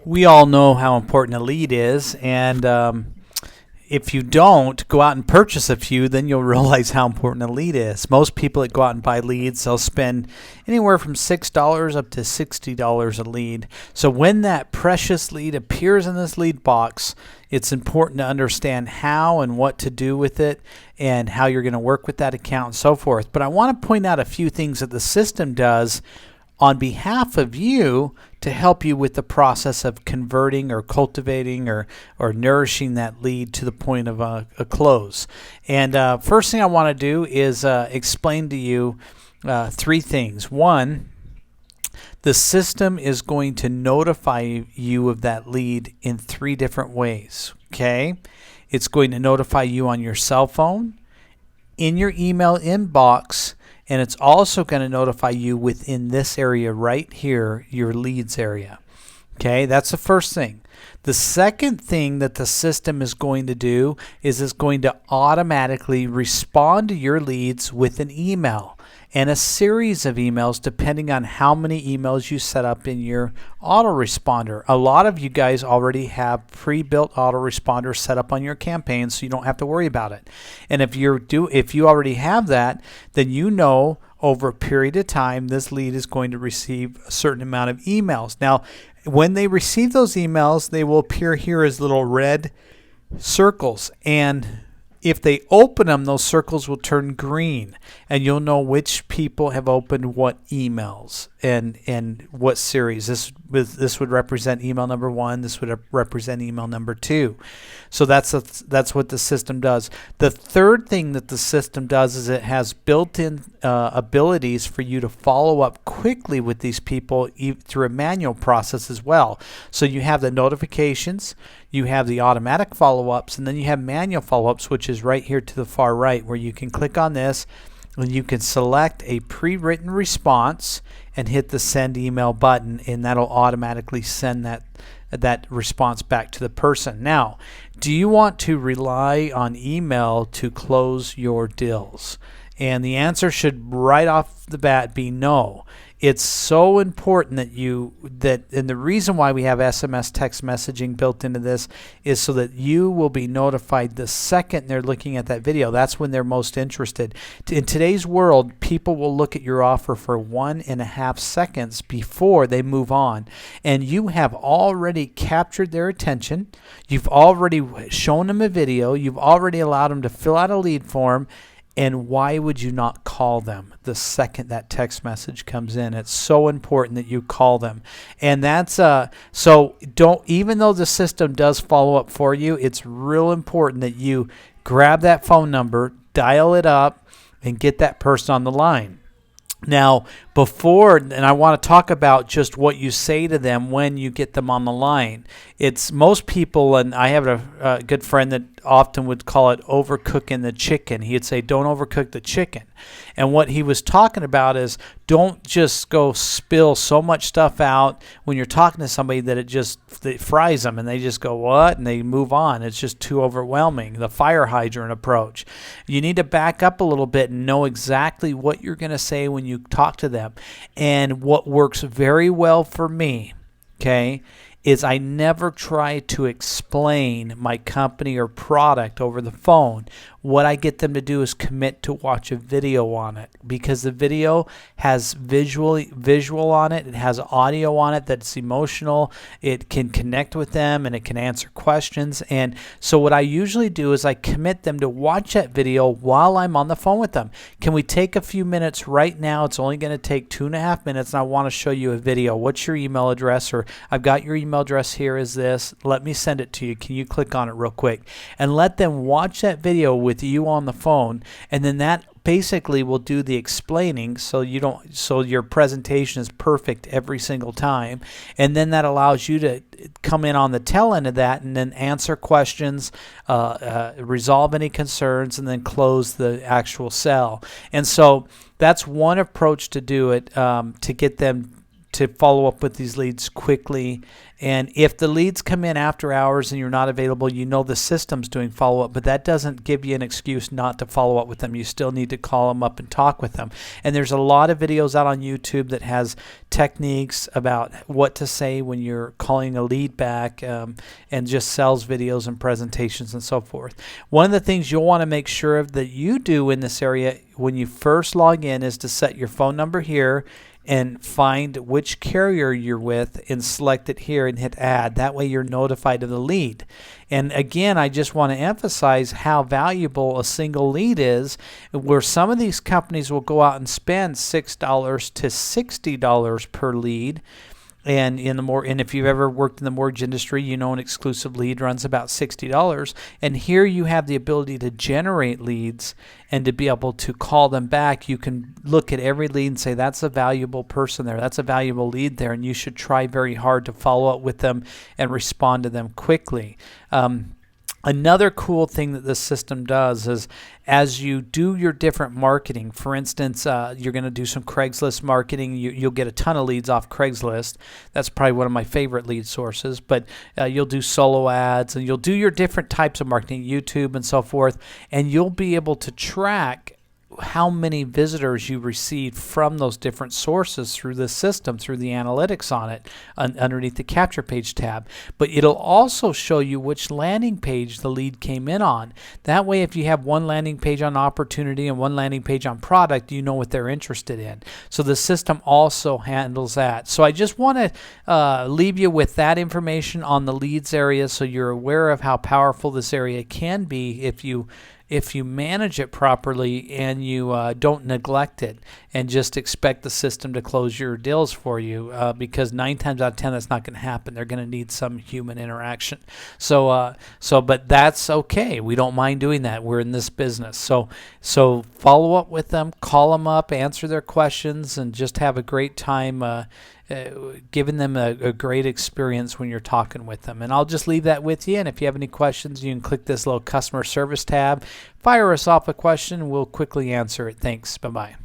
We all know how important a lead is, and if you don't go out and purchase a few, then you'll realize how important a lead is. Most people that go out and buy leads, they'll spend anywhere from $6 up to $60 a lead. So when that precious lead appears in this lead box, it's important to understand how and what to do with it and how you're going to work with that account and so forth. But I want to point out a few things that the system does on behalf of you to help you with the process of converting or cultivating or nourishing that lead to the point of a close. And first thing I want to do is explain to you three things. One, the system is going to notify you of that lead in three different ways. Okay? It's going to notify you on your cell phone, in your email inbox, and it's also going to notify you within this area right here, your leads area. Okay, that's the first thing. The second thing that the system is going to do is it's going to automatically respond to your leads with an email and a series of emails depending on how many emails you set up in your autoresponder. A lot of you guys already have pre-built autoresponders set up on your campaign, so you don't have to worry about it. And if you already have that, then you know over a period of time this lead is going to receive a certain amount of emails. Now, when they receive those emails, they will appear here as little red circles, and if they open them, those circles will turn green, and you'll know which people have opened what emails and what series. This would represent email number 1. This would represent email number 2. So that's what the system does. The third thing that the system does is it has built-in abilities for you to follow up quickly with these people through a manual process as well. So you have the notifications, you have the automatic follow-ups, and then you have manual follow-ups, which is right here to the far right, where you can click on this and you can select a pre-written response and hit the send email button, and that'll automatically send that response back to the person. Now, do you want to rely on email to close your deals? And the answer should right off the bat be no. It's so important and the reason why we have SMS text messaging built into this is so that you will be notified the second they're looking at that video. That's when they're most interested. In today's world, people will look at your offer for 1.5 seconds before they move on. And you have already captured their attention. You've already shown them a video. You've already allowed them to fill out a lead form. And why would you not call them the second that text message comes in? It's so important that you call them. And that's even though the system does follow up for you, it's real important that you grab that phone number, dial it up, and get that person on the line. Now, and I want to talk about just what you say to them when you get them on the line. It's most people, and I have a good friend that often would call it overcooking the chicken. He'd say, don't overcook the chicken. And what he was talking about is don't just go spill so much stuff out when you're talking to somebody that it fries them and they just go, what? And they move on. It's just too overwhelming, the fire hydrant approach. You need to back up a little bit and know exactly what you're going to say when you talk to them. And what works very well for me, okay, is I never try to explain my company or product over the phone. What I get them to do is commit to watch a video on it, because the video has visual on it. It has audio on it that's emotional. It can connect with them and it can answer questions. And so what I usually do is I commit them to watch that video while I'm on the phone with them. Can we take a few minutes right now? It's only going to take 2.5 minutes, and I want to show you a video. What's your email address? Or I've got your email address here is this. Let me send it to you. Can you click on it real quick? And let them watch that video with you on the phone, and then that basically will do the explaining so your presentation is perfect every single time. And then that allows you to come in on the tail end of that and then answer questions, resolve any concerns, and then close the actual sell. And so that's one approach to do it, to get them to follow up with these leads quickly. And if the leads come in after hours and you're not available, you know the system's doing follow-up, but that doesn't give you an excuse not to follow up with them. You still need to call them up and talk with them. And there's a lot of videos out on YouTube that has techniques about what to say when you're calling a lead back, and just sales videos and presentations and so forth. One of the things you'll want to make sure of that you do in this area when you first log in is to set your phone number here and find which carrier you're with and select it here and hit add. That way you're notified of the lead. And again, I just want to emphasize how valuable a single lead is, where some of these companies will go out and spend $6 to $60 per lead. And if you've ever worked in the mortgage industry, you know an exclusive lead runs about $60. And here you have the ability to generate leads and to be able to call them back. You can look at every lead and say, that's a valuable person there, that's a valuable lead there, and you should try very hard to follow up with them and respond to them quickly. Another cool thing that this system does is as you do your different marketing, for instance, you're going to do some Craigslist marketing. You'll get a ton of leads off Craigslist. That's probably one of my favorite lead sources. But you'll do solo ads and you'll do your different types of marketing, YouTube and so forth, and you'll be able to track how many visitors you received from those different sources through the system, through the analytics on it, underneath the capture page tab. But it'll also show you which landing page the lead came in on. That way, if you have one landing page on opportunity and one landing page on product, you know what they're interested in. So the system also handles that. So I just want to leave you with that information on the leads area so you're aware of how powerful this area can be if you manage it properly and you don't neglect it and just expect the system to close your deals for you, because 9 times out of 10 that's not going to happen. They're going to need some human interaction. But that's okay. We don't mind doing that. We're in this business. So follow up with them, call them up, answer their questions, and just have a great time giving them a great experience when you're talking with them. And I'll just leave that with you. And if you have any questions, you can click this little customer service tab, fire us off a question, and we'll quickly answer it. Thanks. Bye-bye.